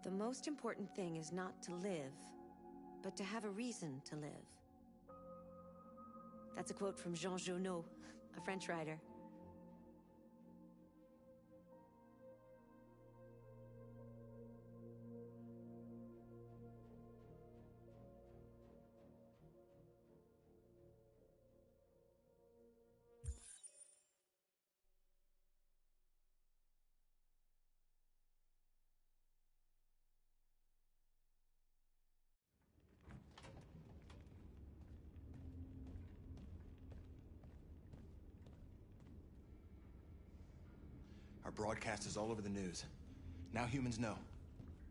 The most important thing is not to live, but to have a reason to live. That's a quote from Jean Genot, a French writer. Our broadcast is all over the news. Now humans know.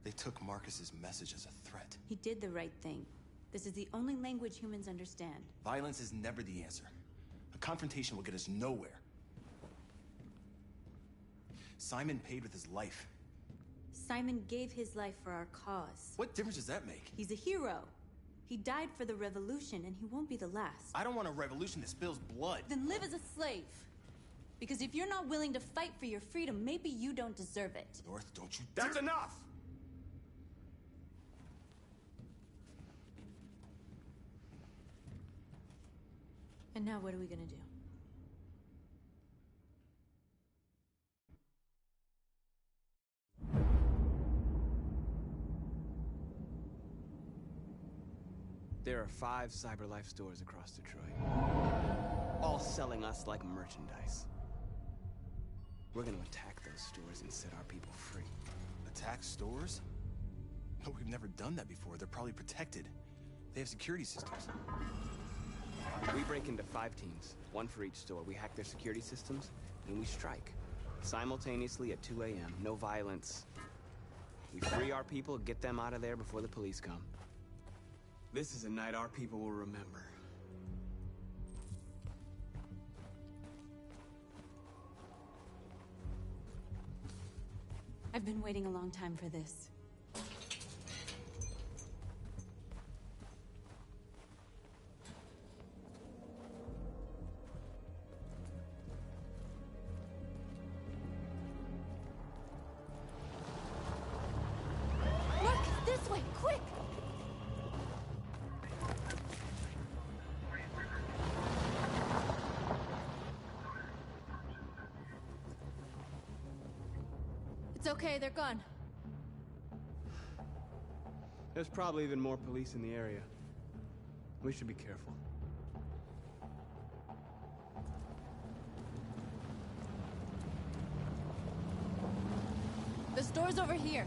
They took Marcus's message as a threat. He did the right thing. This is the only language humans understand. Violence is never the answer. A confrontation will get us nowhere. Simon paid with his life. Simon gave his life for our cause. What difference does that make? He's a hero. He died for the revolution, and he won't be the last. I don't want a revolution that spills blood. Then live as a slave. Because if you're not willing to fight for your freedom, maybe you don't deserve it. North, don't you dare— That's enough! And now what are we gonna do? There are 5 CyberLife stores across Detroit, all selling us like merchandise. We're gonna attack those stores and set our people free. Attack stores? No, we've never done that before. They're probably protected. They have security systems. We break into 5 teams, 1 for each store. We hack their security systems, and we strike. Simultaneously at 2 a.m., no violence. We free our people, get them out of there before the police come. This is a night our people will remember. I've been waiting a long time for this. Look! This way! Quick! It's okay, they're gone. There's probably even more police in the area. We should be careful. The store's over here.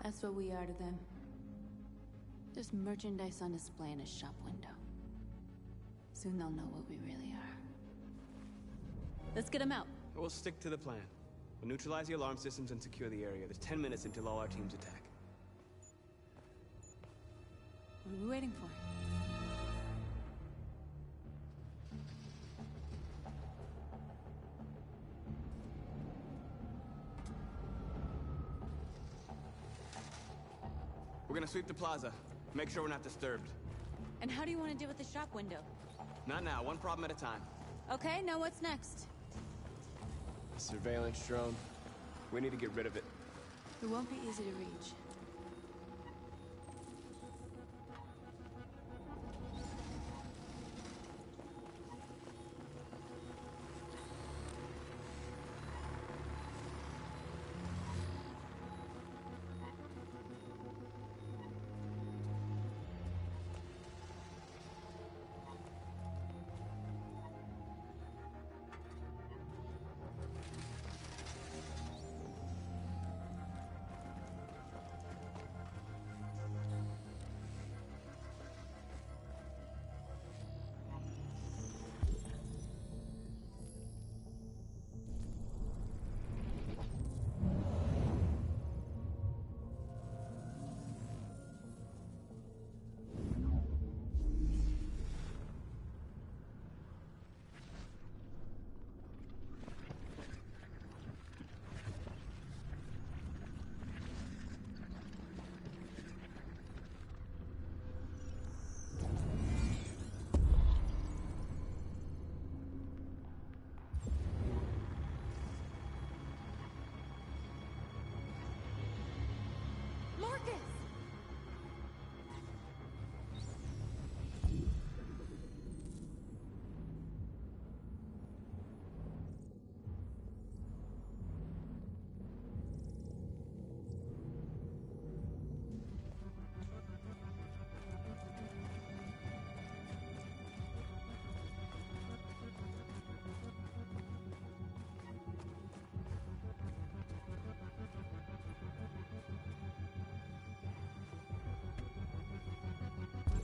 That's what we are to them. Just merchandise on display in a shop window. Soon they'll know what we really are. Let's get them out. We'll stick to the plan. We'll neutralize the alarm systems and secure the area. There's 10 minutes until all our teams attack. What are we waiting for? We're gonna sweep the plaza. Make sure we're not disturbed. And how do you want to deal with the shop window? Not now, one problem at a time. Okay, now what's next? Surveillance drone. We need to get rid of it. It won't be easy to reach.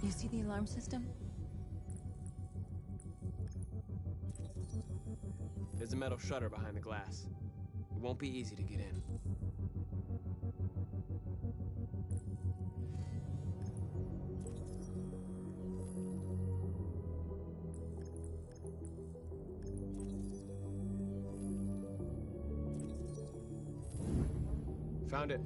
You see the alarm system? There's a metal shutter behind the glass. It won't be easy to get in. Found it.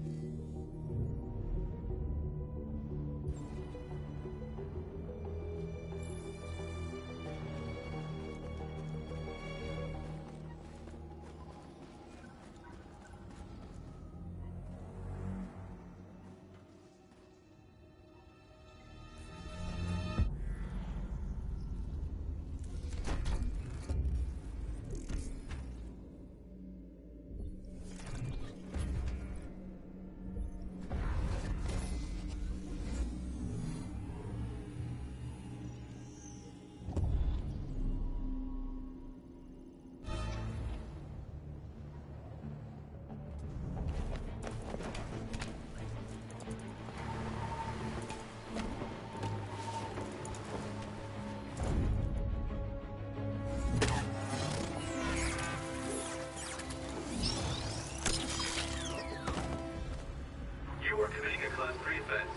You are committing a Class 3 offense.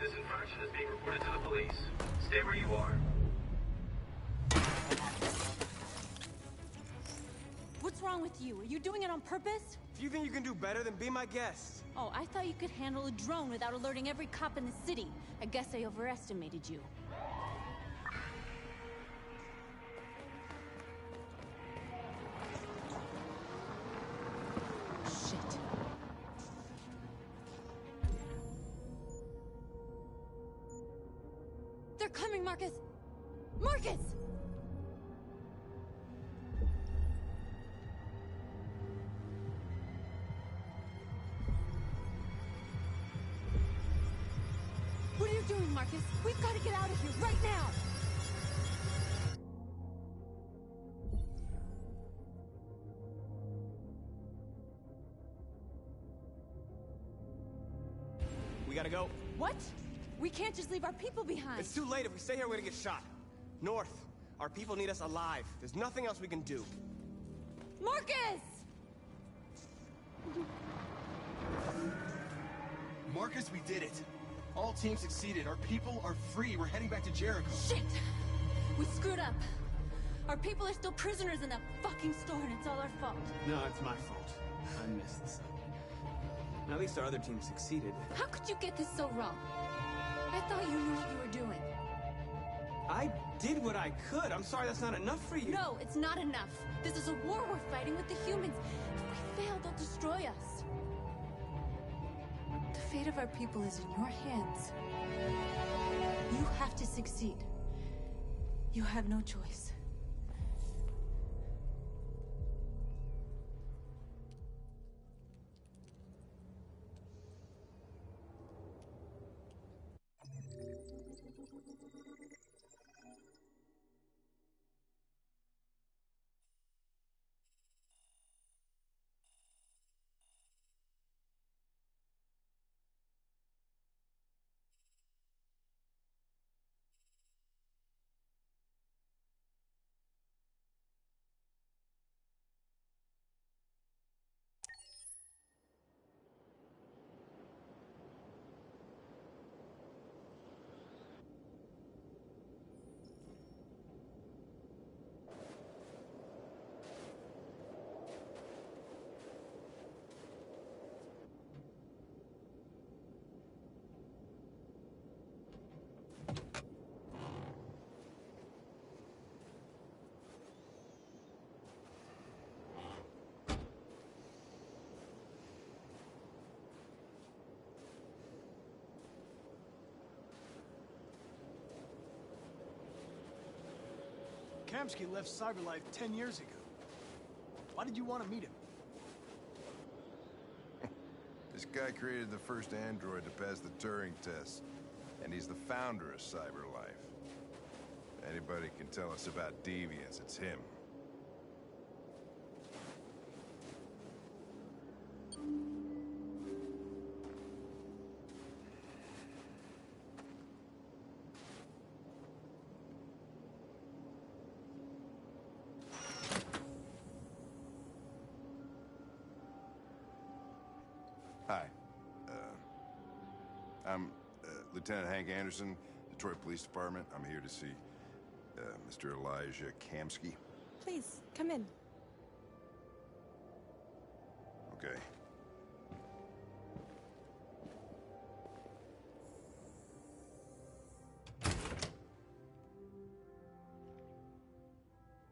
This infraction is being reported to the police. Stay where you are. What's wrong with you? Are you doing it on purpose? If you think you can do better, then be my guest. Oh, I thought you could handle a drone without alerting every cop in the city. I guess I overestimated you. Shit. They're coming, Marcus! Marcus! What are you doing, Marcus? We've got to get out of here right now! We gotta go. What? We can't just leave our people behind. It's too late. If we stay here, we're gonna get shot. North. Our people need us alive. There's nothing else we can do. Marcus! Marcus, we did it. All teams succeeded. Our people are free. We're heading back to Jericho. Shit! We screwed up. Our people are still prisoners in that fucking store, and it's all our fault. No, it's my fault. I missed this. Now, at least our other team succeeded. How could you get this so wrong? I thought you knew what you were doing. I did what I could. I'm sorry that's not enough for you. No, it's not enough. This is a war we're fighting with the humans. If we fail, they'll destroy us. The fate of our people is in your hands. You have to succeed. You have no choice. Kamsky left Cyberlife 10 years ago. Why did you want to meet him? This guy created the first android to pass the Turing test, and he's the founder of Cyberlife. Anybody can tell us about deviants, it's him. I'm Lieutenant Hank Anderson, Detroit Police Department. I'm here to see Mr. Elijah Kamski. Please, come in. Okay.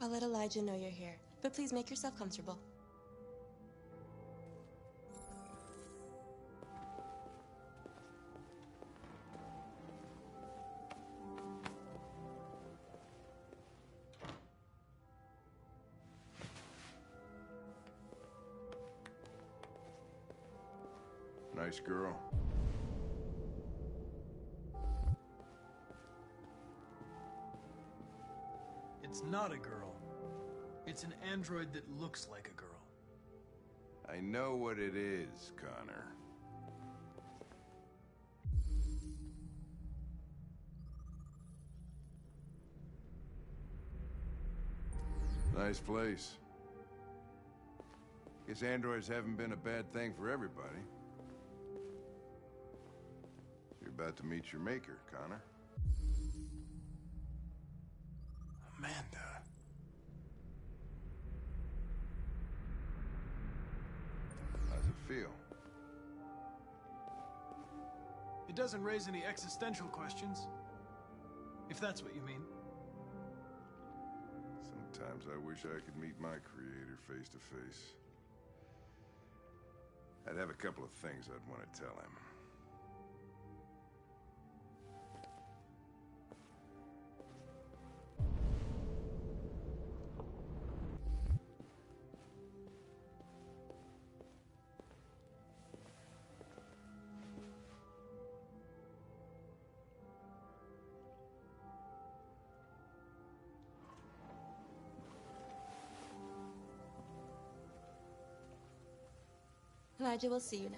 I'll let Elijah know you're here, but please make yourself comfortable. Nice girl. It's not a girl. It's an android that looks like a girl. I know what it is, Connor. Nice place. Guess androids haven't been a bad thing for everybody. You're about to meet your maker, Connor. Amanda. How's it feel? It doesn't raise any existential questions. If that's what you mean. Sometimes I wish I could meet my creator face to face. I'd have a couple of things I'd want to tell him. Elijah will see you now.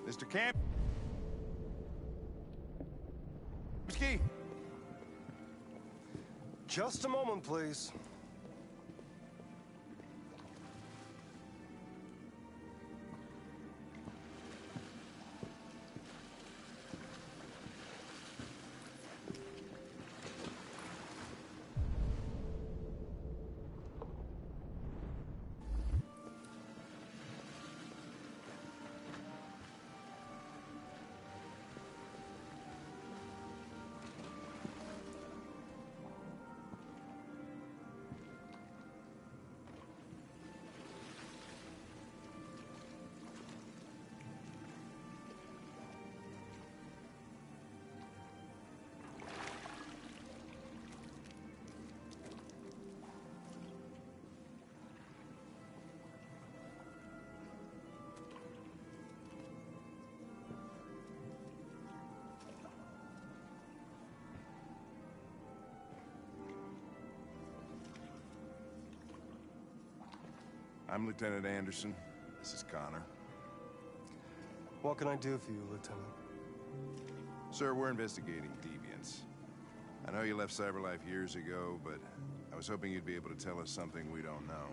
Mr. Kamski? Just a moment, please. I'm Lieutenant Anderson. This is Connor. What can I do for you, Lieutenant? Sir, we're investigating deviants. I know you left CyberLife years ago, but I was hoping you'd be able to tell us something we don't know.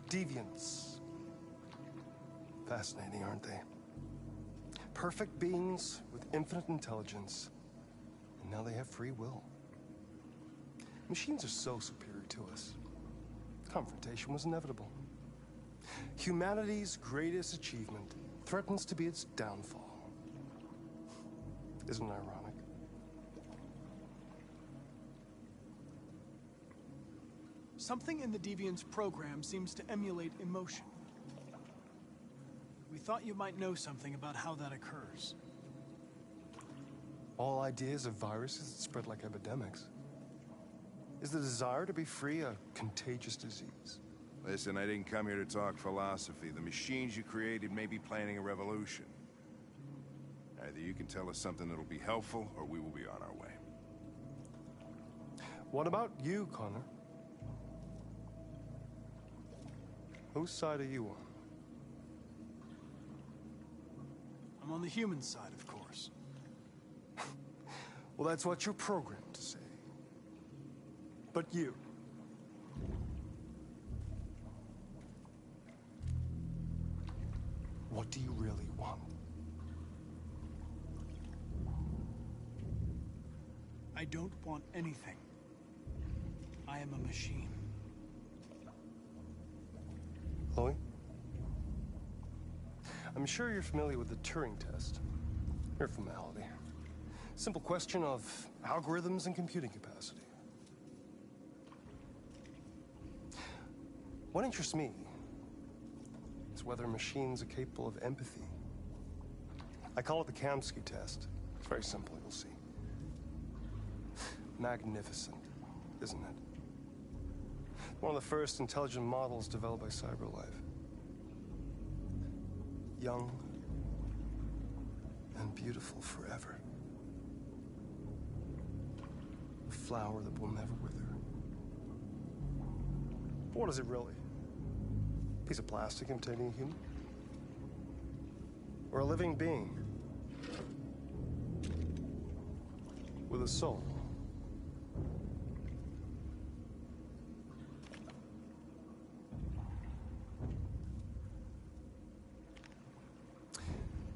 Deviants. Fascinating, aren't they? Perfect beings with infinite intelligence. And now they have free will. Machines are so superior to us. Confrontation was inevitable. Humanity's greatest achievement threatens to be its downfall. Isn't it ironic? Something in the Deviant's program seems to emulate emotion. We thought you might know something about how that occurs. All ideas of viruses that spread like epidemics. Is the desire to be free a contagious disease? Listen, I didn't come here to talk philosophy. The machines you created may be planning a revolution. Either you can tell us something that'll be helpful, or we will be on our way. What about you, Connor? Whose side are you on? I'm on the human side, of course. Well, that's what you're programmed to say. But you... what do you really want? I don't want anything. I am a machine. Chloe? I'm sure you're familiar with the Turing test. Mere formality. Simple question of algorithms and computing capacity. What interests me is whether machines are capable of empathy. I call it the Kamsky test. It's very simple, you'll see. Magnificent, isn't it? One of the first intelligent models developed by CyberLife. Young and beautiful forever. A flower that will never wither. But what is it really? A piece of plastic imitating a human? Or a living being? With a soul?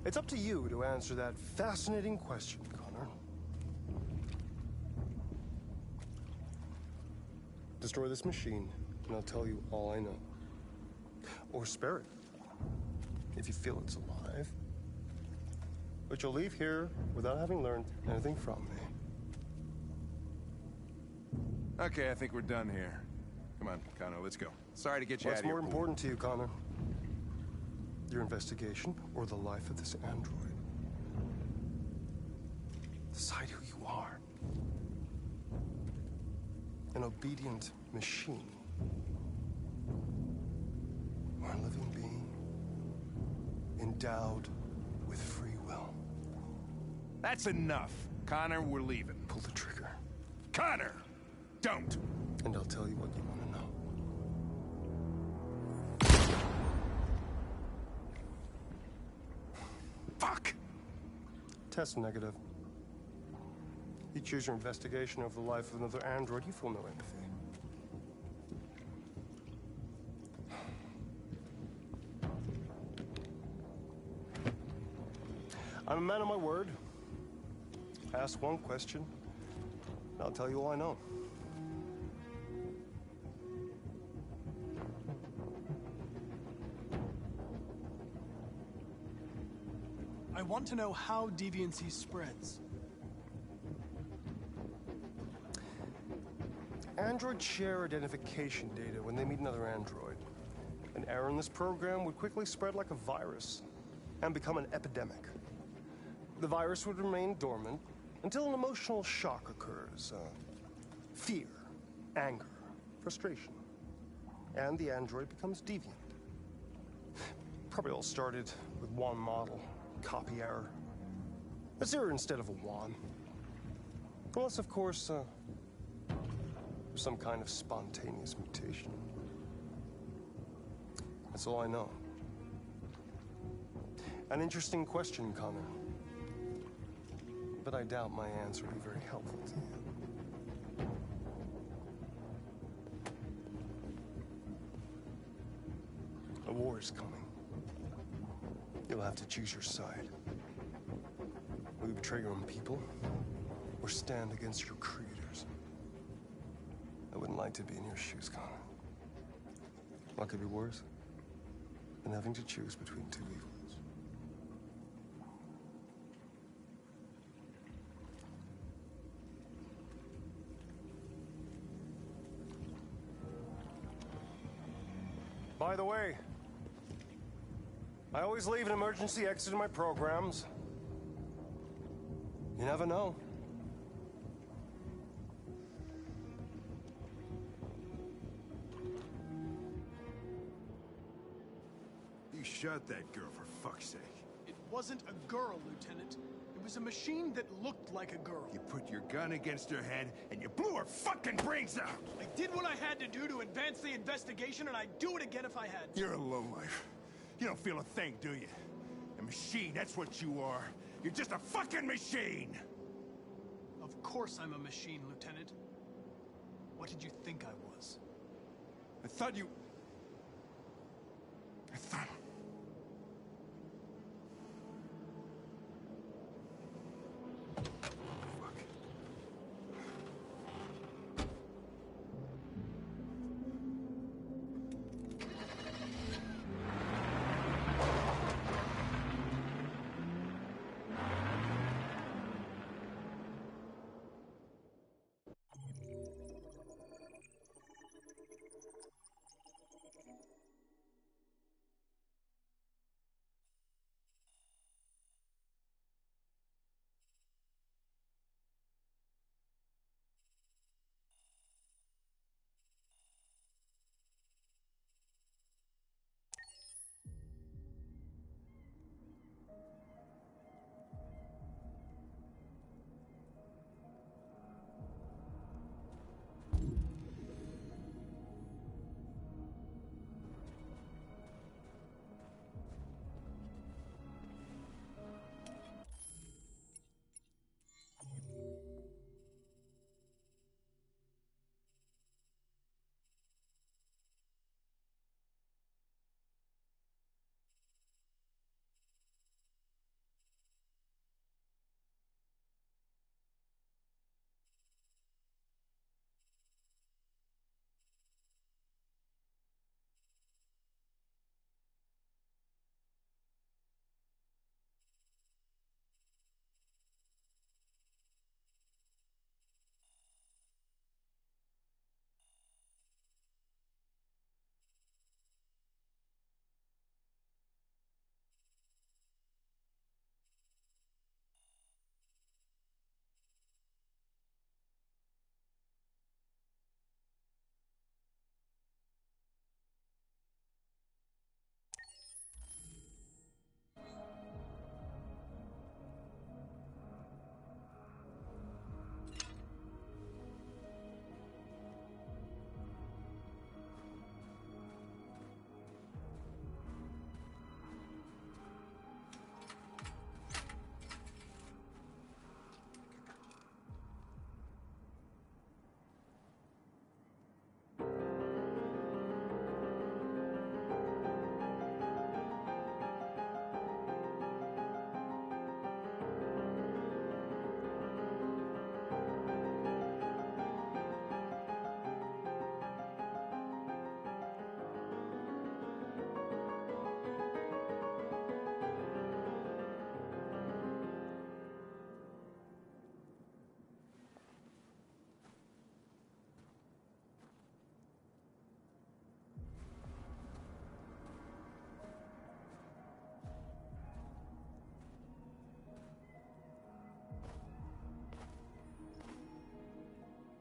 It's up to you to answer that fascinating question, Connor. Destroy this machine, and I'll tell you all I know. Or spare it, if you feel it's alive. But you'll leave here without having learned anything from me. Okay, I think we're done here. Come on, Connor, let's go. Sorry to get you out What's of here. more important to you, Connor? Your investigation or the life of this android? Decide who you are. An obedient machine. Or a living being endowed with free will. That's enough. Connor, we're leaving. Pull the trigger. Connor! Don't! And I'll tell you what you want to know. Fuck! Test negative. You choose your investigation over the life of another android, you feel no empathy. I'm a man of my word. Ask one question, and I'll tell you all I know. I want to know how deviancy spreads. Androids share identification data when they meet another android. An error in this program would quickly spread like a virus and become an epidemic. The virus would remain dormant until an emotional shock occurs. Fear, anger, frustration. And the android becomes deviant. Probably all started with one model. Copy error. A 0 instead of a 1. Unless, of course, some kind of spontaneous mutation. That's all I know. An interesting question, Connor. But I doubt my answer will be very helpful to you. A war is coming. You'll have to choose your side. Will you betray your own people, or stand against your creators? I wouldn't like to be in your shoes, Connor. What could be worse than having to choose between two evils? By the way, I always leave an emergency exit in my programs. You never know. You shot that girl, for fuck's sake. It wasn't a girl, Lieutenant. It was a machine that looked like a girl. You put your gun against her head, and you blew her fucking brains out! I did what I had to do to advance the investigation, and I'd do it again if I had to. You're a lowlife. You don't feel a thing, do you? A machine, that's what you are. You're just a fucking machine! Of course I'm a machine, Lieutenant. What did you think I was? I thought you... I thought...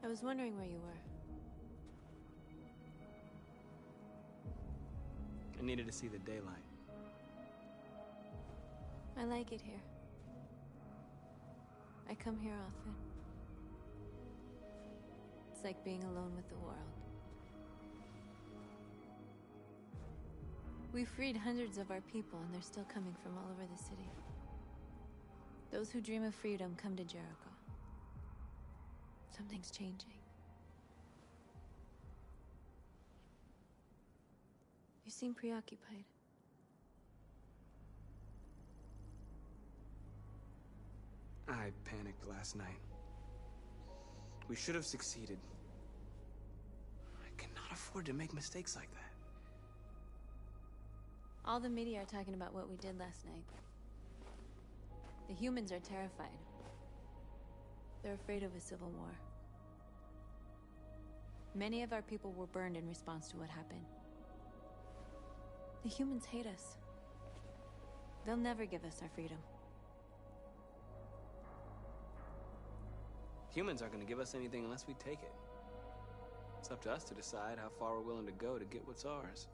I was wondering where you were. I needed to see the daylight. I like it here. I come here often. It's like being alone with the world. We freed hundreds of our people, and they're still coming from all over the city. Those who dream of freedom come to Jericho. Something's changing. You seem preoccupied. I panicked last night. We should have succeeded. I cannot afford to make mistakes like that. All the media are talking about what we did last night. The humans are terrified. They're afraid of a civil war. Many of our people were burned in response to what happened. The humans hate us. They'll never give us our freedom. Humans aren't going to give us anything unless we take it. It's up to us to decide how far we're willing to go to get what's ours.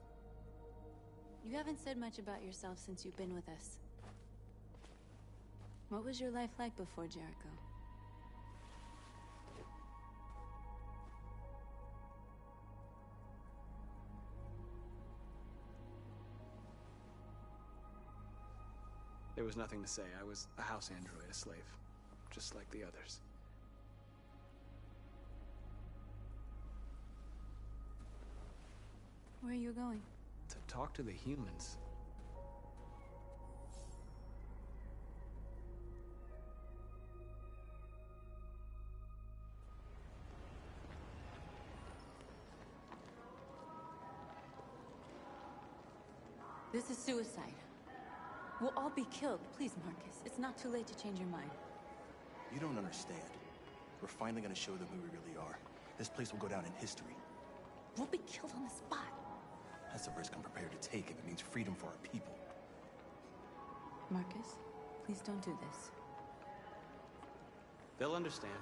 You haven't said much about yourself since you've been with us. What was your life like before Jericho? There was nothing to say. I was a house android, a slave, just like the others. Where are you going? To talk to the humans. This is suicide. We'll all be killed. Please, Marcus. It's not too late to change your mind. You don't understand. We're finally gonna show them who we really are. This place will go down in history. We'll be killed on the spot. That's the risk I'm prepared to take if it means freedom for our people. Marcus, please don't do this. They'll understand.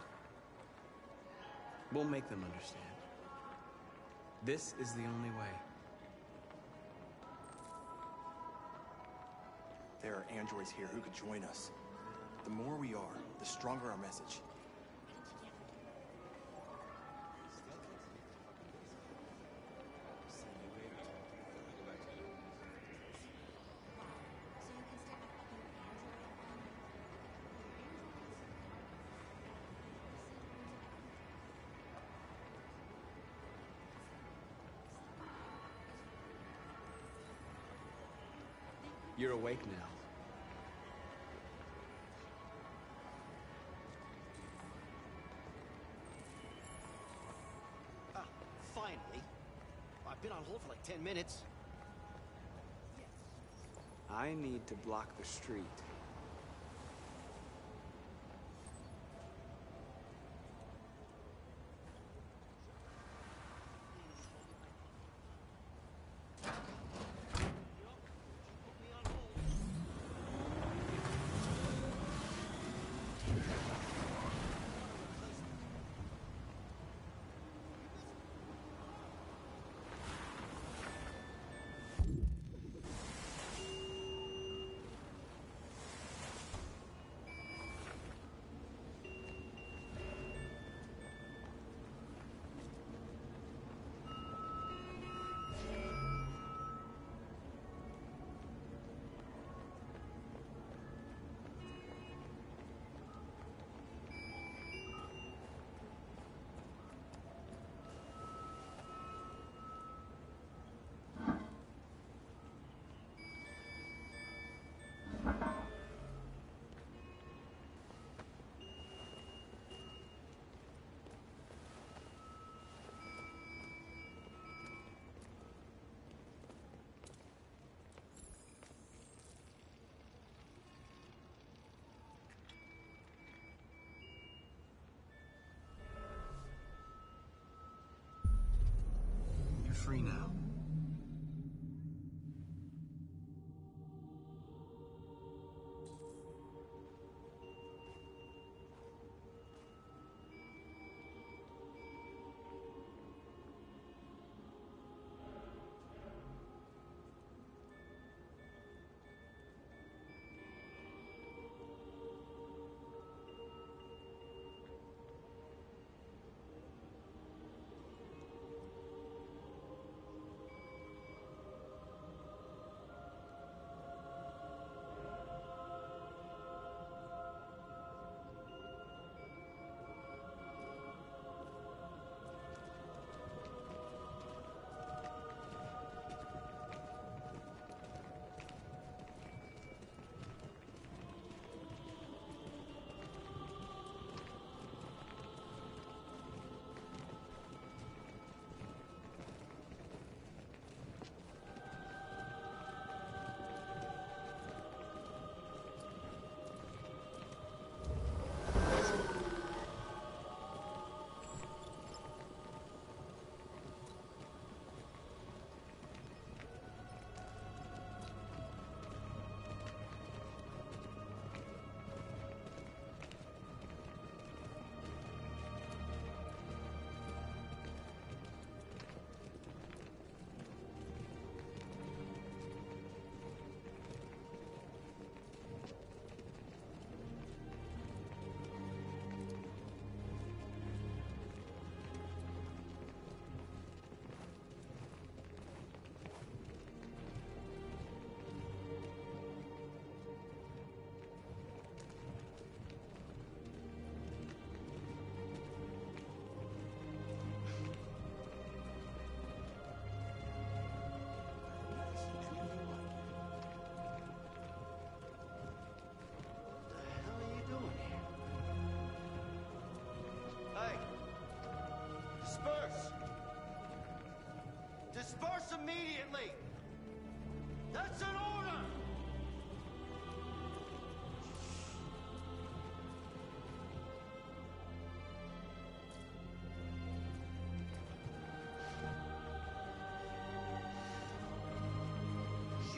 We'll make them understand. This is the only way. There are androids here who could join us. The more we are, the stronger our message. You're awake now. Finally. I've been on hold for like 10 minutes. I need to block the street. You're free now.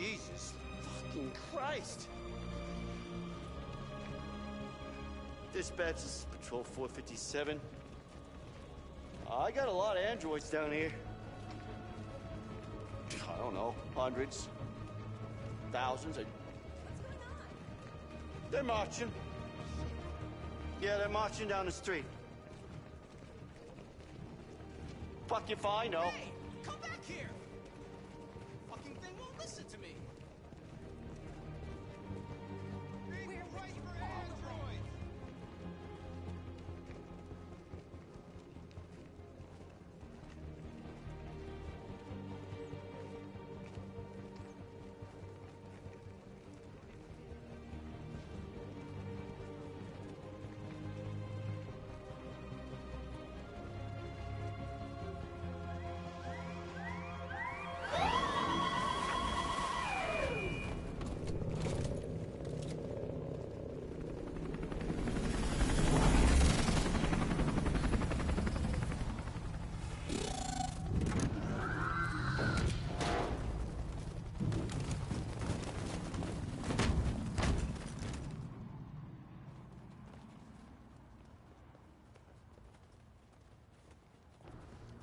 Jesus fucking Christ! Dispatch, this is Patrol 457. I got a lot of androids down here. I don't know, hundreds, thousands. They're marching. Yeah, they're marching down the street. Fuck if I know. Hey, come back here! Fucking thing won't listen to me. We're right for androids!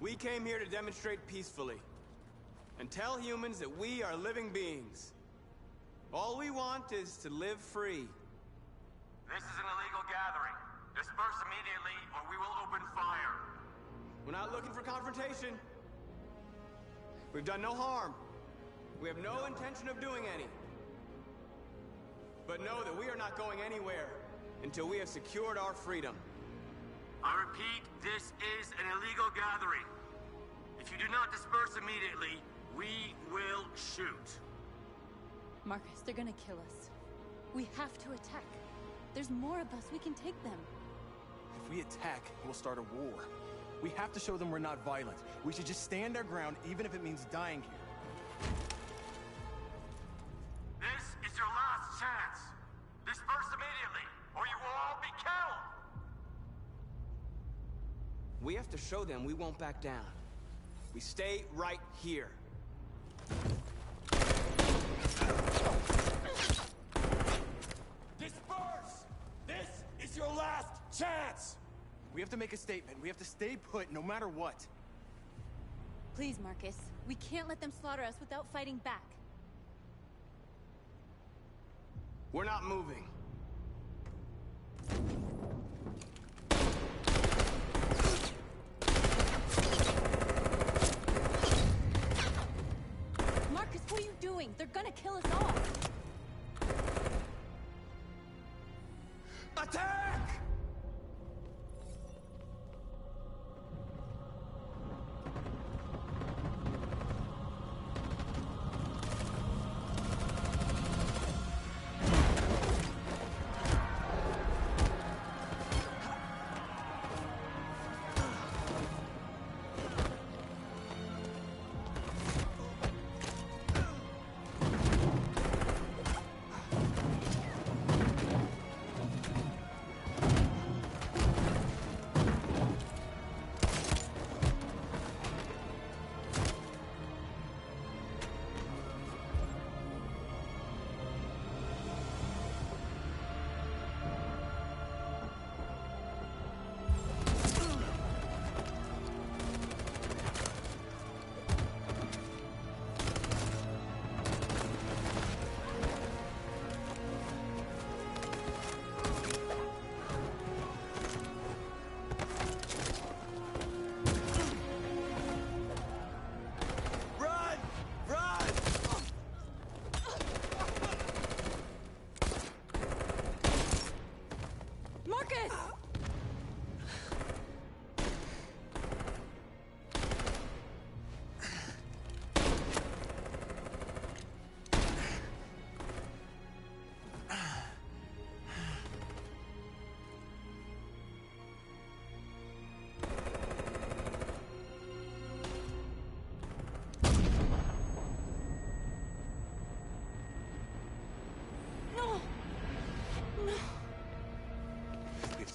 We came here to demonstrate peacefully and tell humans that we are living beings. All we want is to live free. This is an illegal gathering. Disperse immediately or we will open fire. We're not looking for confrontation. We've done no harm. We have no intention of doing any. But know that we are not going anywhere until we have secured our freedom. I repeat, this is an illegal gathering. If you do not disperse immediately, we will shoot. Marcus, they're gonna kill us. We have to attack. There's more of us. We can take them. If we attack, we'll start a war. We have to show them we're not violent. We should just stand our ground, even if it means dying here. This is your last chance. Disperse immediately, or you will all be killed. We have to show them we won't back down. We stay right here. Disperse! This is your last chance! We have to make a statement. We have to stay put, no matter what. Please, Marcus. We can't let them slaughter us without fighting back. We're not moving. Marcus, what are you doing? They're gonna kill us all. Attack!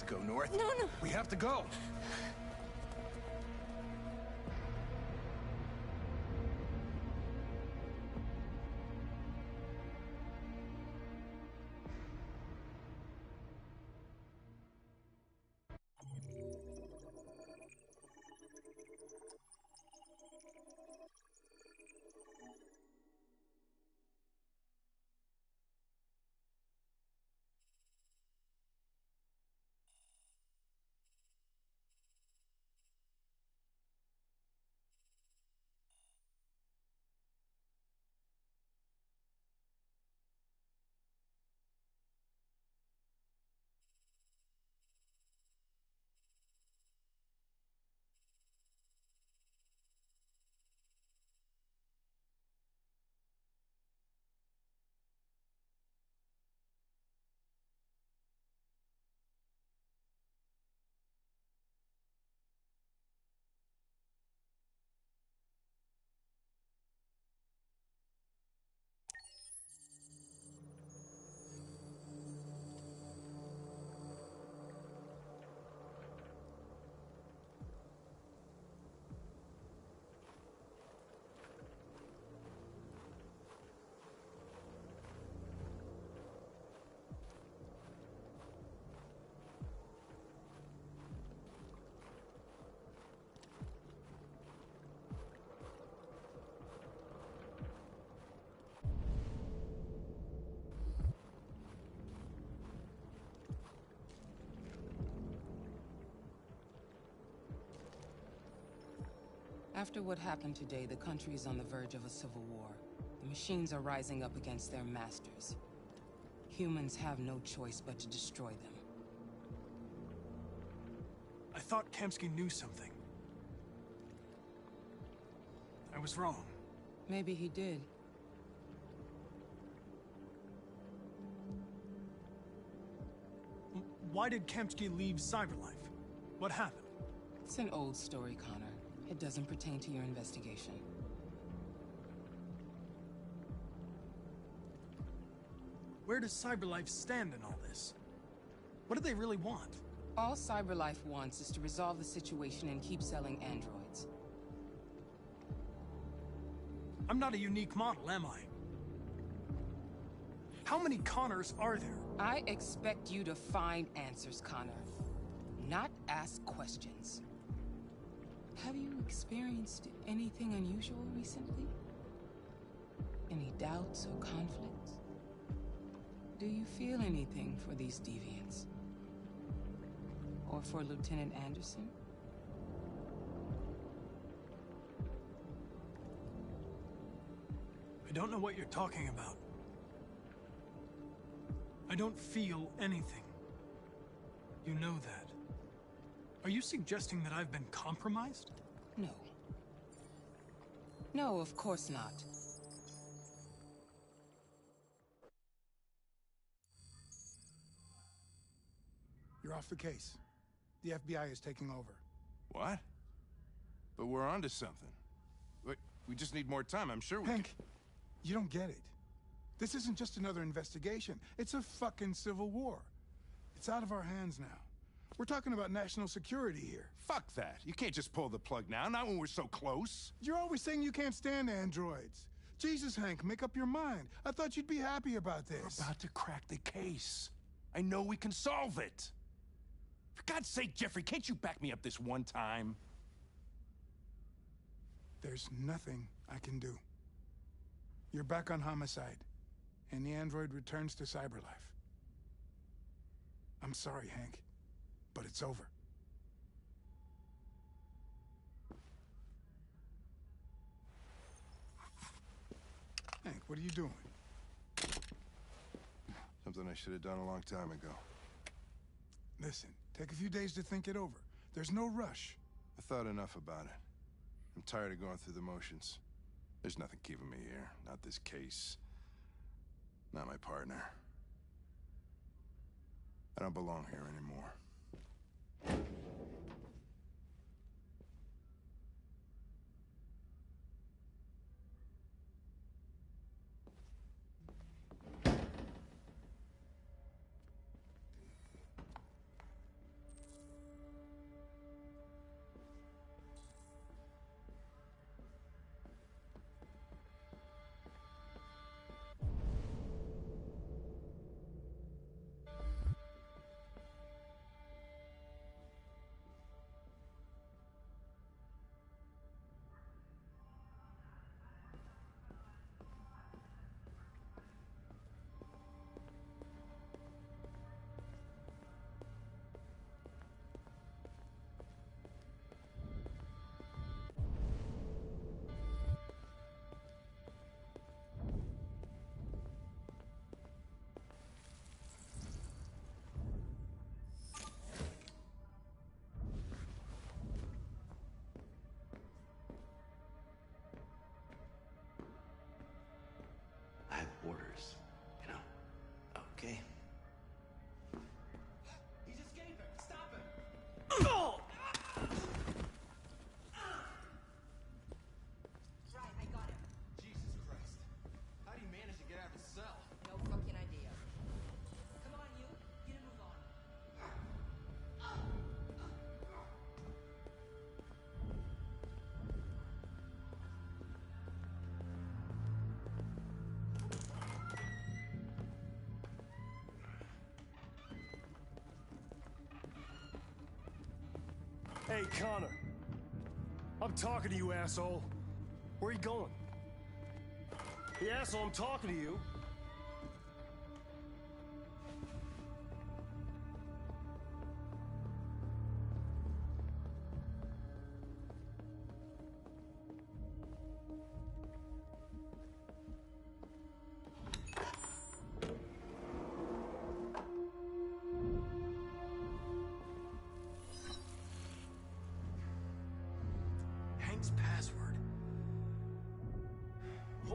Go north. No, no. We have to go. After what happened today, the country is on the verge of a civil war. The machines are rising up against their masters. Humans have no choice but to destroy them. I thought Kamsky knew something. I was wrong. Maybe he did. Why did Kamsky leave Cyberlife? What happened? It's an old story, Connor. It doesn't pertain to your investigation. Where does Cyberlife stand in all this? What do they really want? All Cyberlife wants is to resolve the situation and keep selling androids. I'm not a unique model, am I? How many Connors are there? I expect you to find answers, Connor. Not ask questions. Have you experienced anything unusual recently? Any doubts or conflicts? Do you feel anything for these deviants? Or for Lieutenant Anderson? I don't know what you're talking about. I don't feel anything. You know that. Are you suggesting that I've been compromised? No. No, of course not. You're off the case. The FBI is taking over. What? But we're onto something. Wait, we just need more time. I'm sure we Hank, you don't get it. This isn't just another investigation. It's a fucking civil war. It's out of our hands now. We're talking about national security here. Fuck that. You can't just pull the plug now, not when we're so close. You're always saying you can't stand androids. Jesus, Hank, make up your mind. I thought you'd be happy about this. We're about to crack the case. I know we can solve it. For God's sake, Jeffrey, can't you back me up this one time? There's nothing I can do. You're back on homicide, and the android returns to Cyberlife. I'm sorry, Hank, but it's over. Hank, what are you doing? Something I should have done a long time ago. Listen, take a few days to think it over. There's no rush. I thought enough about it. I'm tired of going through the motions. There's nothing keeping me here. Not this case. Not my partner. I don't belong here anymore. I have orders, you know? Okay. He's escaping! Stop him! Oh! Right, I got him. Jesus Christ. How do you manage to get out of the cell? No fucking idea. Come on, you. Get a move on. Hey, Connor. I'm talking to you, asshole. Where are you going? Hey, asshole, I'm talking to you.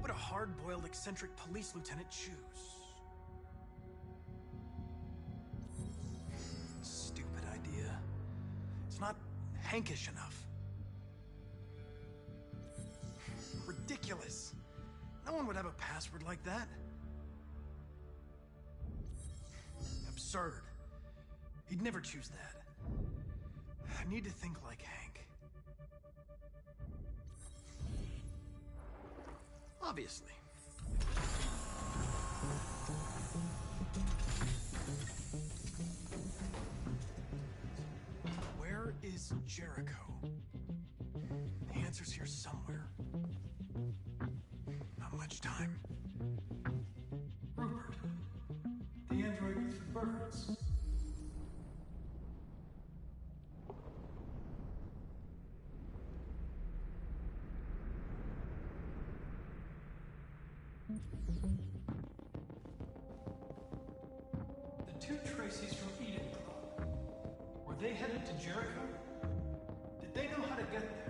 would a hard-boiled, eccentric police lieutenant choose? Stupid idea. It's not Hankish enough. Ridiculous. No one would have a password like that. Absurd. He'd never choose that. I need to think like Hank. Obviously. Where is Jericho? The answer's here somewhere. Not much time. Rupert. The android with the birds. The two Tracys from Eden Club. Were they headed to Jericho? Did they know how to get there?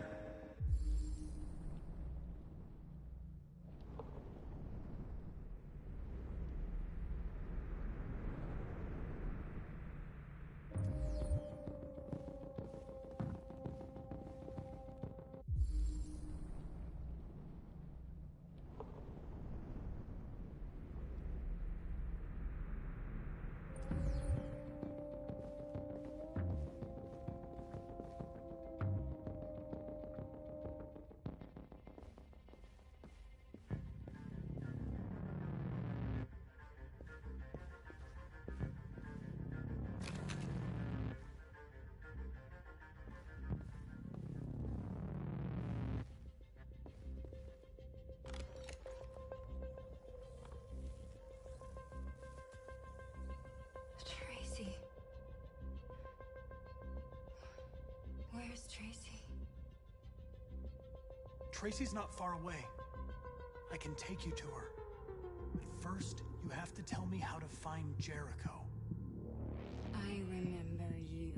Tracy. Where's Tracy? Tracy's not far away. I can take you to her. But first, you have to tell me how to find Jericho. I remember you.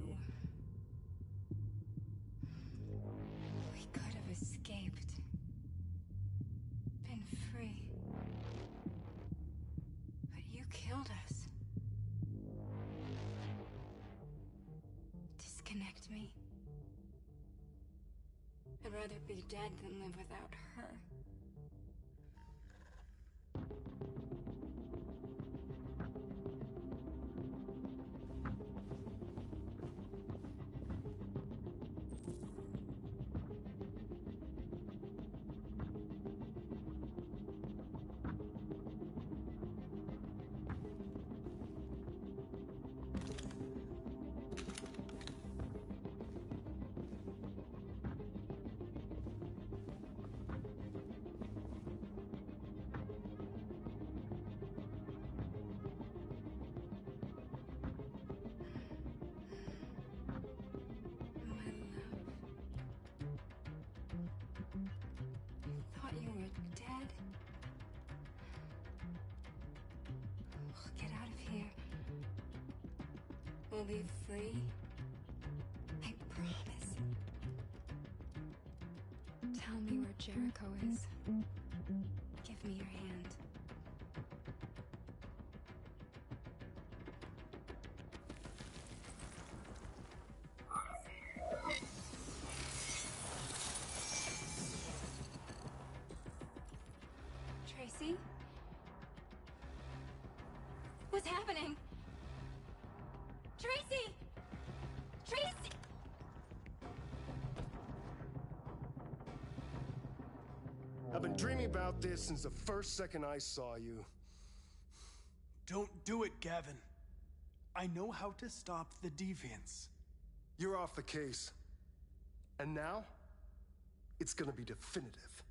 We could have escaped. Been free. But you killed us. Disconnect me. I'd rather be dead than live without her. Thought you were dead. We'll get out of here. We'll be free. I promise. Tell me where Jericho is. Give me your hand. Tracy? What's happening? Tracy! Tracy! I've been dreaming about this since the first second I saw you. Don't do it, Gavin. I know how to stop the deviants. You're off the case. And now, it's gonna be definitive.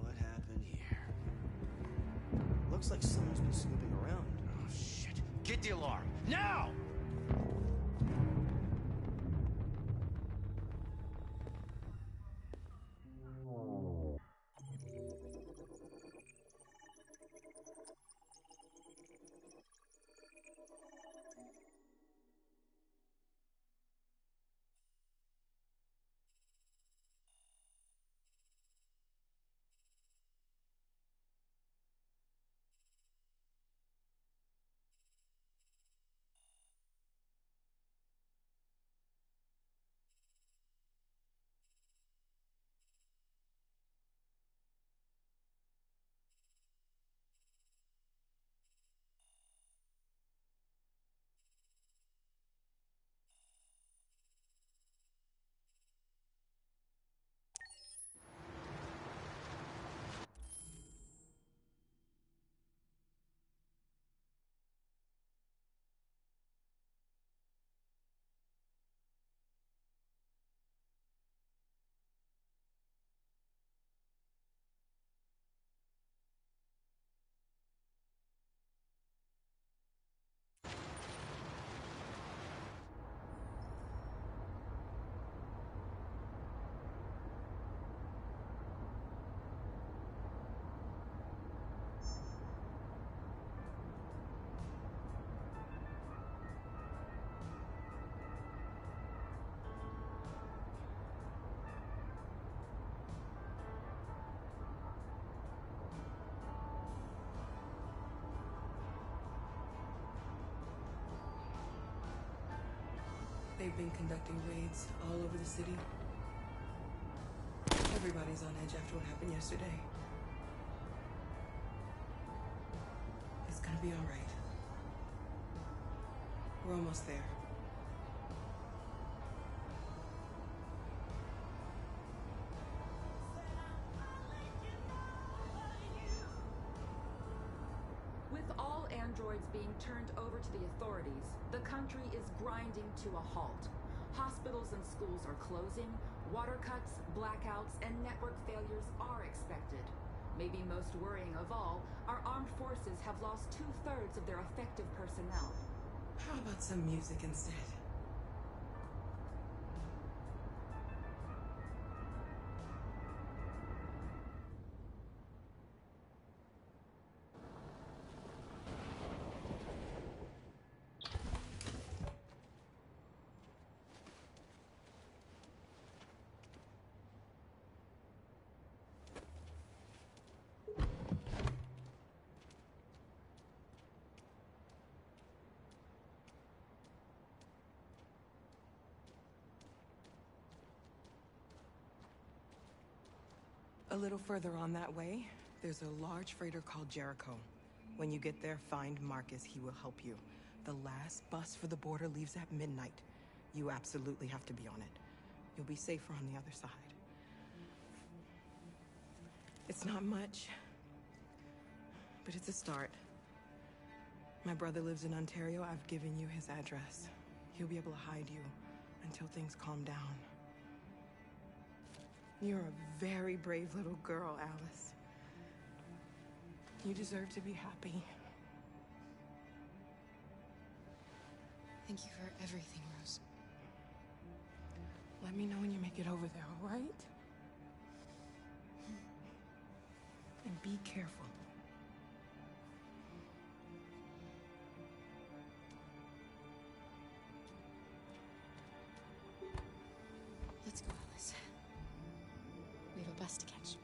What happened here? Looks like someone's been snooping around. Oh, Get the alarm. Now! They've been conducting raids all over the city. Everybody's on edge after what happened yesterday. It's gonna be all right. We're almost there. With all androids being turned over to the authorities, the country is grinding to a halt. Hospitals and schools are closing, water cuts, blackouts, and network failures are expected. Maybe most worrying of all, our armed forces have lost 2/3 of their effective personnel. How about some music instead? A little further on that way, there's a large freighter called Jericho. When you get there, find Marcus. He will help you. The last bus for the border leaves at midnight. You absolutely have to be on it. You'll be safer on the other side. It's not much, but it's a start. My brother lives in Ontario. I've given you his address. He'll be able to hide you until things calm down. You're a very brave little girl, Alice. You deserve to be happy. Thank you for everything, Rose. Let me know when you make it over there, all right? And be careful. Let's go, Alice. We have a bus to catch.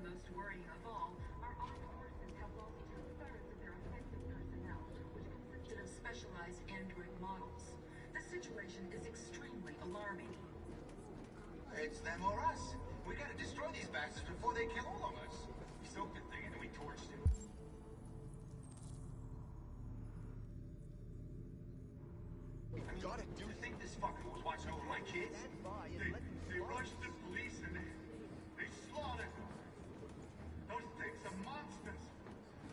most worrying of all, our armed forces have lost two-thirds of their effective personnel, which consisted of specialized android models. The situation is extremely alarming. It's them or us. We gotta destroy these bastards before they kill all of us. We soaked the thing and then we torched it. I mean, do you think this fucker was watching over my kids? They rushed the police and they slaughtered them. Those things are monsters.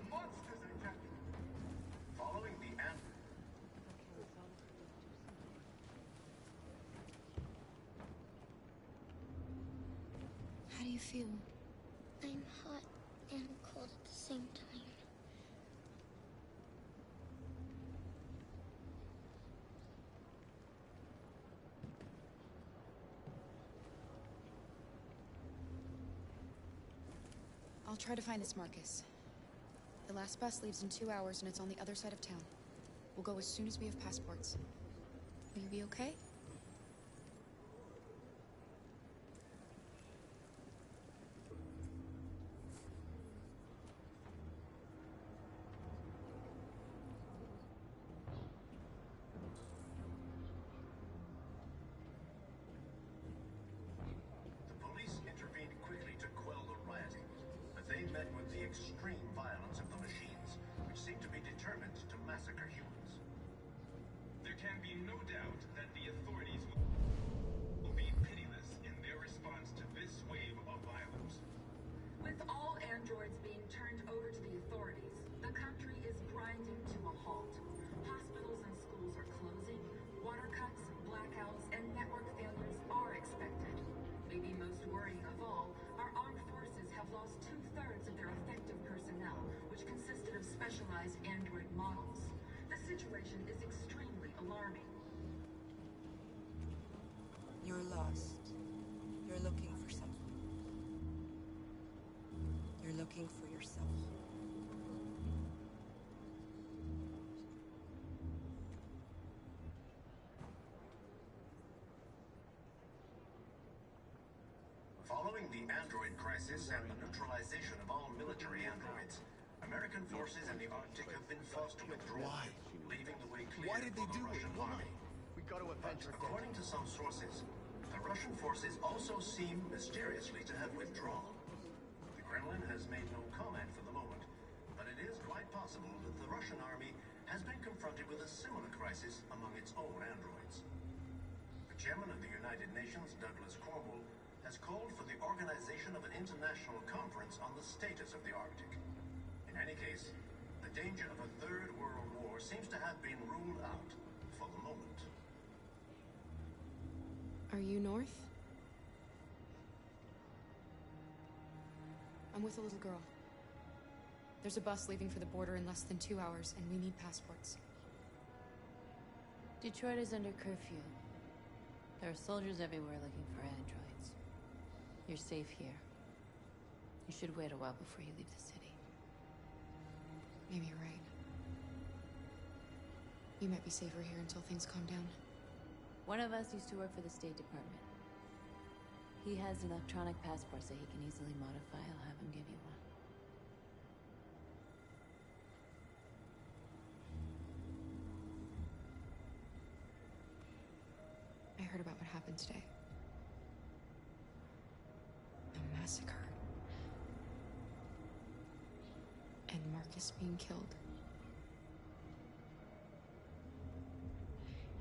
Monsters, exactly. Following the answer. How do you feel? I'm hot and cold at the same time. I'll try to find this Marcus. The last bus leaves in 2 hours and it's on the other side of town. We'll go as soon as we have passports. Will you be okay? The police intervened quickly to quell the rioting, but they met with the extreme violence of the machines, which seem to be determined to massacre humans. There can be no doubt that the authorities will be pitiless in their response to this wave of violence. With all androids being turned over to the authorities, the country is grinding to a halt. Hospitals and schools are closing, water cuts, blackouts, and network failures are expected. Maybe most worrying of all, our armed forces have lost two-thirds of their effective personnel, which consisted of specialized android models. The situation is extremely alarming. You're lost. You're looking for something. You're looking for yourself. Following the android crisis and the neutralization of all military androids, American forces in the Arctic have been forced to withdraw, leaving the way clear for the Russian army. We got to avenge our According to some sources, the Russian forces also seem mysteriously to have withdrawn. The Kremlin has made no comment for the moment, but it is quite possible that the Russian army has been confronted with a similar crisis among its own androids. The chairman of the United Nations, Douglas Cornwall, has called for the organization of an international conference on the status of the Arctic. In any case, the danger of a third world war seems to have been ruled out for the moment. Are you north? I'm with a little girl. There's a bus leaving for the border in less than 2 hours, and we need passports. Detroit is under curfew. There are soldiers everywhere looking for androids. You're safe here. You should wait a while before you leave the city. Maybe you're right. You might be safer here until things calm down. One of us used to work for the State Department. He has electronic passports that he can easily modify. I'll have him give you one. I heard about what happened today. A massacre. And Marcus being killed.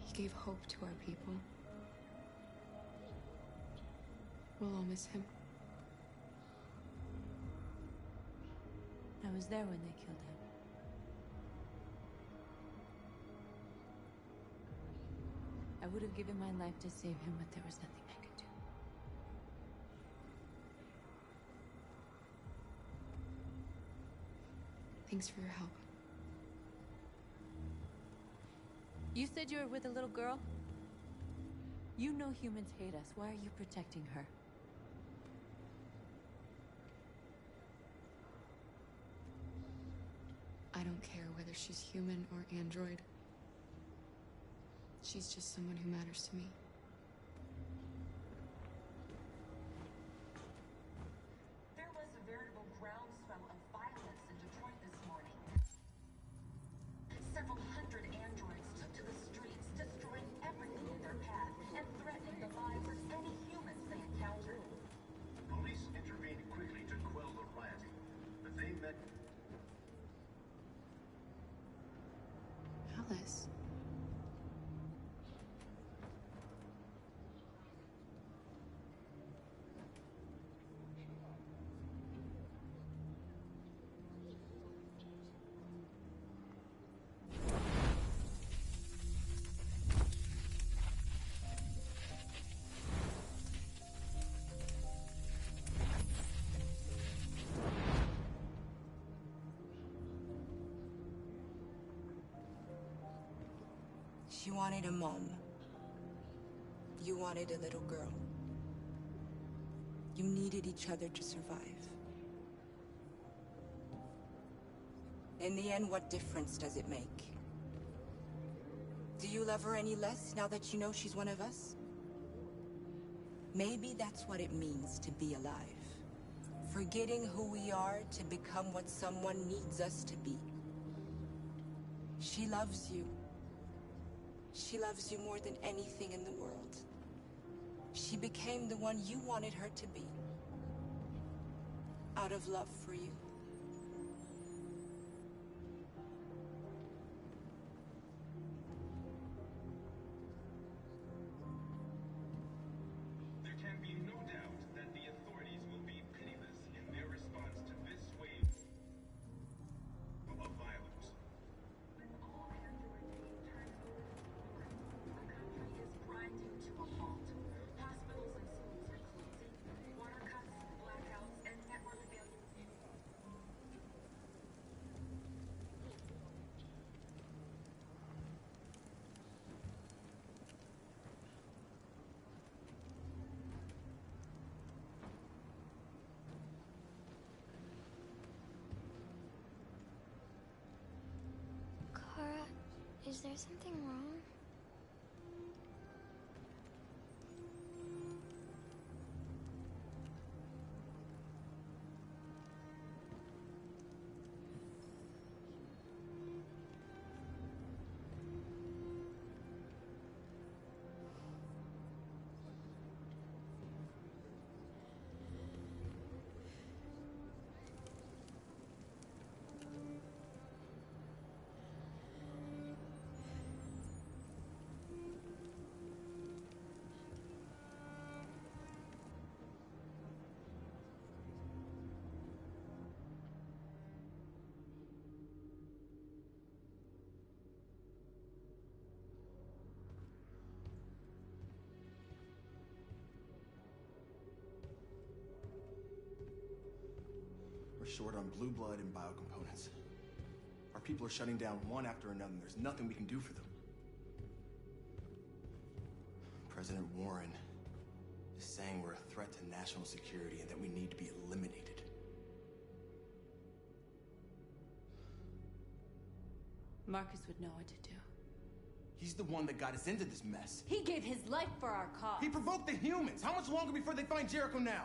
He gave hope to our people. We'll all miss him. I was there when they killed him. I would have given my life to save him, but there was nothing I could do. Thanks for your help. You said you were with a little girl? You know humans hate us. Why are you protecting her? I don't care whether she's human or android. She's just someone who matters to me. There was a veritable She wanted a mom. You wanted a little girl. You needed each other to survive. In the end, what difference does it make? Do you love her any less now that you know she's one of us? Maybe that's what it means to be alive. Forgetting who we are to become what someone needs us to be. She loves you. She loves you more than anything in the world. She became the one you wanted her to be. Out of love for you. There can be no doubt that the authorities will be pitiless in their response to this wave of violence. Grinding to a halt. Hospitals and schools are closing. Water cuts, blackouts, and network failures. Kara, is there something wrong? We're short on blue blood and biocomponents. Our people are shutting down one after another, and there's nothing we can do for them. President Warren is saying we're a threat to national security and that we need to be eliminated. Marcus would know what to do. He's the one that got us into this mess. He gave his life for our cause. He provoked the humans. How much longer before they find Jericho now?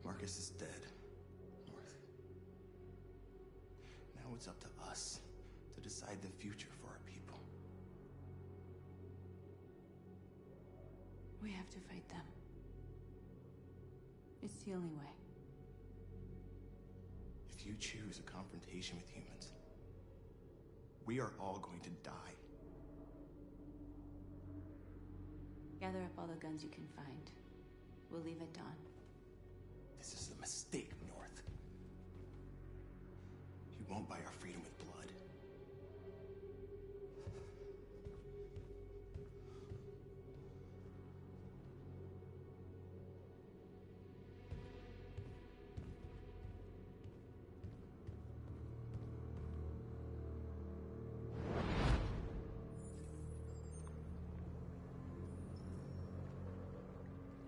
Marcus is dead, North. Now it's up to us to decide the future for our people. We have to fight them. It's the only way. If you choose a confrontation with humans, we are all going to die. Gather up all the guns you can find. We'll leave at dawn. This is a mistake, North. You won't buy our freedom with blood.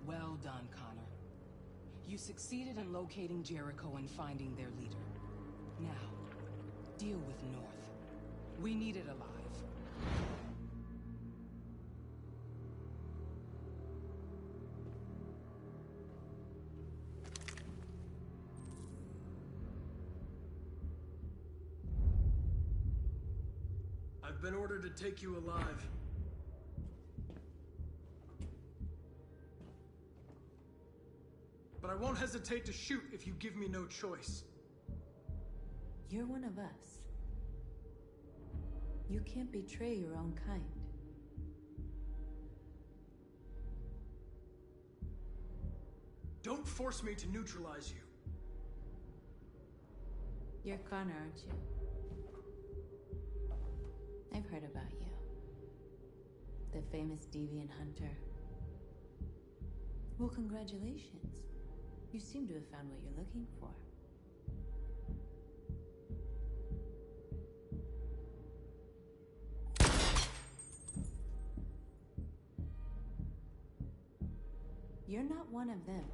Well done, Connor. You succeeded in locating Jericho and finding their leader. Now, deal with North. We need it alive. I've been ordered to take you alive. But I won't hesitate to shoot if you give me no choice. You're one of us. You can't betray your own kind. Don't force me to neutralize you. You're Connor, aren't you? I've heard about you. The famous deviant hunter. Well, congratulations. You seem to have found what you're looking for. You're not one of them.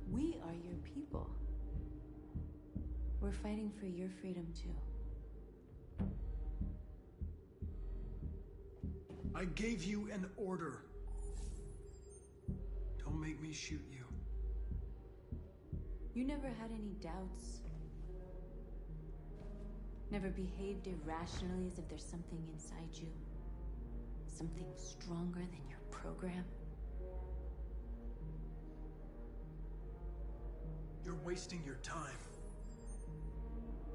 We are your people. We're fighting for your freedom too. I gave you an order. Don't make me shoot you. You never had any doubts. Never behaved irrationally as if there's something inside you. Something stronger than your program. You're wasting your time.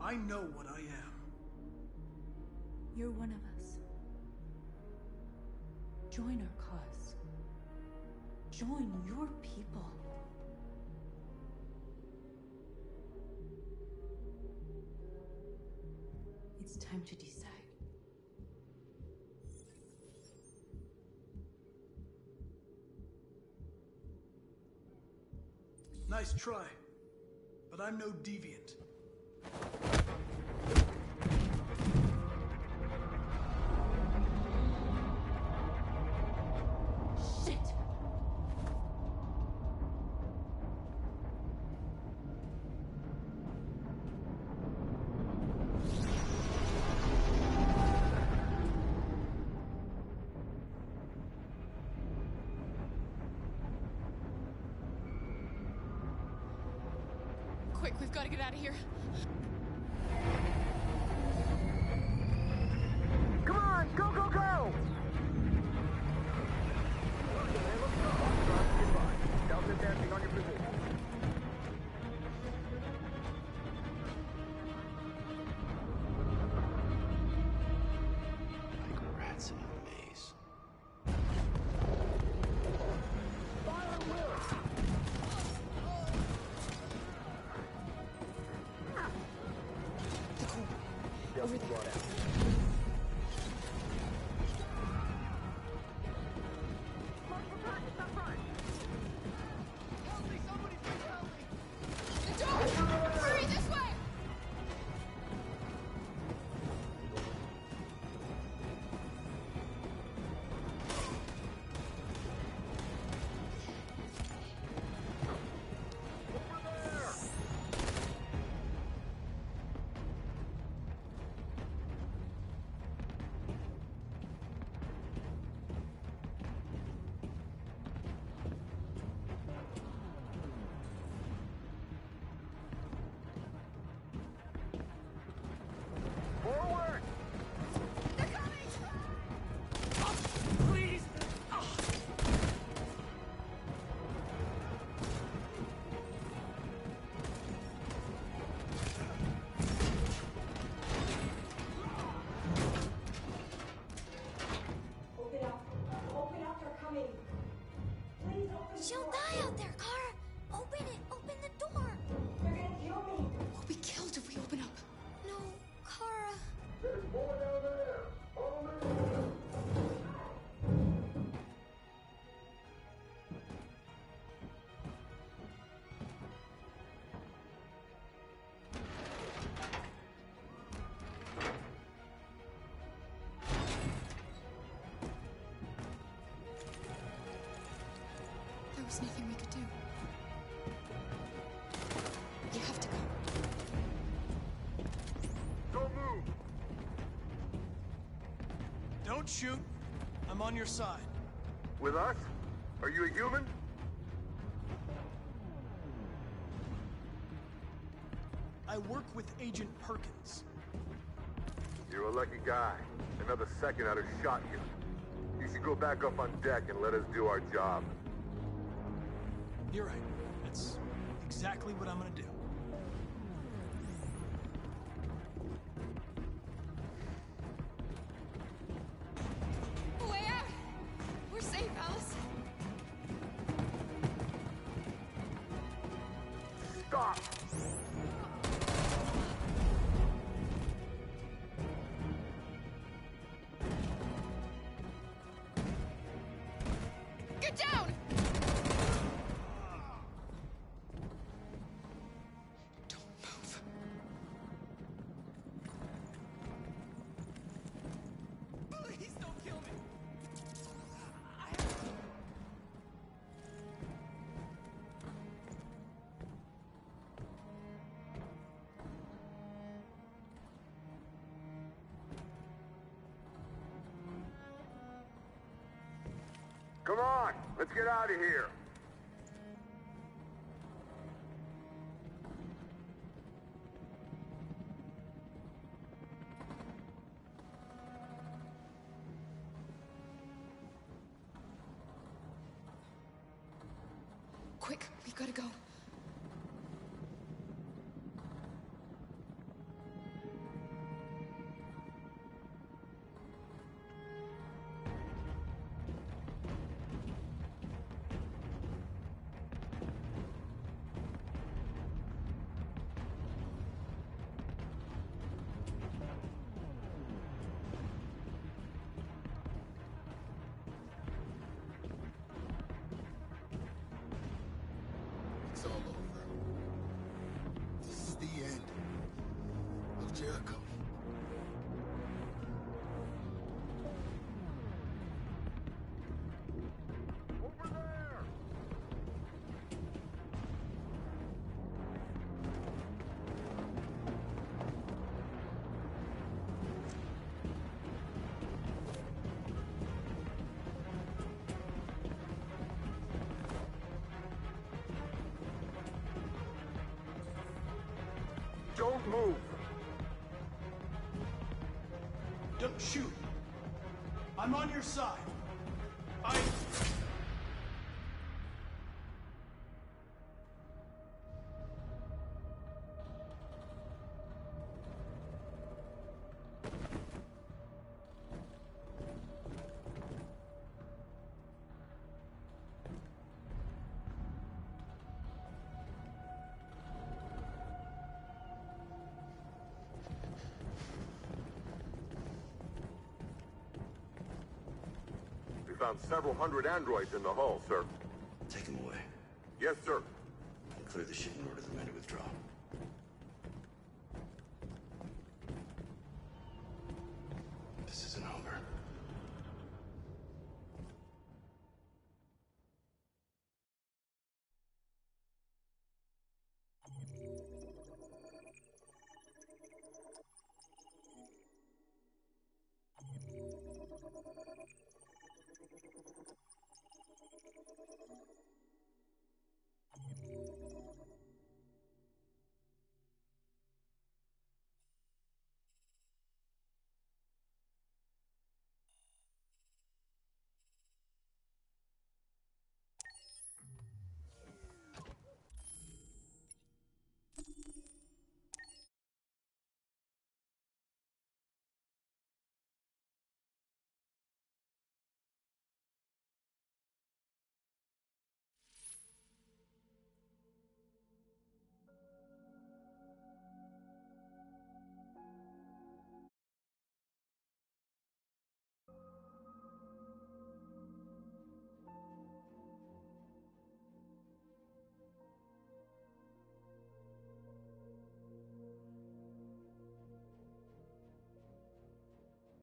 I know what I am. You're one of us. Join our cause. Join your people. It's time to decide. Nice try, but I'm no deviant. Shit! Quick, we've got to get out of here. Come on, go, go, go! Delta dancing on your position. Like rats in a maze. Over there. The door! Hurry, this way! Forward! They're coming! Please! Open up. Open up, they're coming. Please open the She'll door. die out there, Kara. Open it. Open the door. They're gonna kill me. We'll be killed if we open up. No, Kara. There's more down there. Follow me. There was nothing we could do. You have to go. Don't move. Don't shoot. I'm on your side. With us? Are you a human? I work with Agent Perkins. You're a lucky guy. Another second I'd have shot you. You should go back up on deck and let us do our job. You're right. That's exactly what I'm gonna do. A way out! We're safe, Alice. Stop! Get down! Don't move. Please don't kill me! Come on, let's get out of here. Quick, we've got to go. It's all over. This is the end of Jericho. Don't move. Don't shoot. I'm on your side. We found several hundred androids in the hull, sir. Take them away. Yes, sir. And clear the ship in order for the men to withdraw.